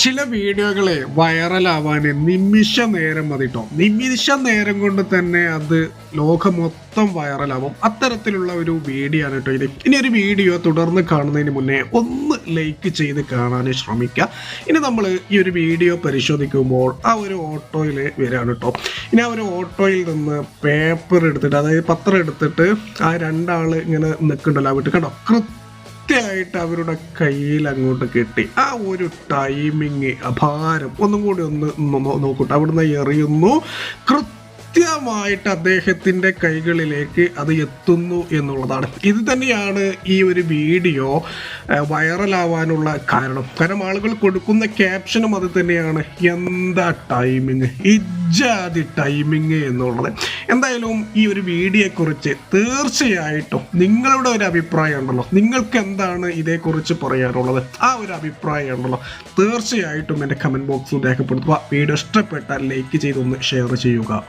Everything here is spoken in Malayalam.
ചില വീഡിയോകളെ വൈറലാവാന് നിമിഷ നേരം മതി കേട്ടോ. നിമിഷ നേരം കൊണ്ട് തന്നെ അത് ലോകം മൊത്തം വൈറലാവും. അത്തരത്തിലുള്ള ഒരു വീഡിയോ ആണ് കേട്ടോ ഇത്. ഇനി ഒരു വീഡിയോ തുടർന്ന് കാണുന്നതിന് മുന്നേ ഒന്ന് ലൈക്ക് ചെയ്ത് കാണാൻ ശ്രമിക്കുക. ഇനി നമ്മൾ ഈ ഒരു വീഡിയോ പരിശോധിക്കുമ്പോൾ ആ ഒരു ഓട്ടോയിൽ വരികയാണ് കേട്ടോ. ഇനി ആ ഒരു ഓട്ടോയിൽ നിന്ന് പേപ്പർ എടുത്തിട്ട്, അതായത് പത്രം എടുത്തിട്ട് ആ രണ്ടാൾ ഇങ്ങനെ നിൽക്കുന്നുണ്ടല്ലോ, വിട്ട് കണ്ടോ, കൃത്യമായിട്ട് അവരുടെ കയ്യിൽ അങ്ങോട്ട് കെട്ടി. ആ ഒരു ടൈമിങ് അപാരം. ഒന്നും കൂടി ഒന്ന് നോക്കട്ടെ. അവിടുന്ന് എറിയുന്നു, കൃത്യമായിട്ട് അദ്ദേഹത്തിൻ്റെ കൈകളിലേക്ക് അത് എത്തുന്നു എന്നുള്ളതാണ്. ഇത് തന്നെയാണ് ഈ ഒരു വീഡിയോ വൈറലാവാനുള്ള കാരണം. കാരണം ആളുകൾ കൊടുക്കുന്ന ക്യാപ്ഷനും അത് തന്നെയാണ്, എന്താ ടൈമിങ്, ഇജാതി ടൈമിങ് എന്നുള്ളത്. എന്തായാലും ഈ ഒരു വീഡിയോയെക്കുറിച്ച് തീർച്ചയായിട്ടും നിങ്ങളുടെ ഒരു അഭിപ്രായം ഉണ്ടല്ലോ, നിങ്ങൾക്ക് എന്താണ് ഇതേക്കുറിച്ച് പറയാനുള്ളത്, ആ ഒരു അഭിപ്രായം ഉണ്ടല്ലോ, തീർച്ചയായിട്ടും എൻ്റെ കമൻറ്റ് ബോക്സിൽ രേഖപ്പെടുത്തുക. വീഡിയോ ഇഷ്ടപ്പെട്ടാൽ ലൈക്ക് ചെയ്തൊന്ന് ഷെയർ ചെയ്യുക.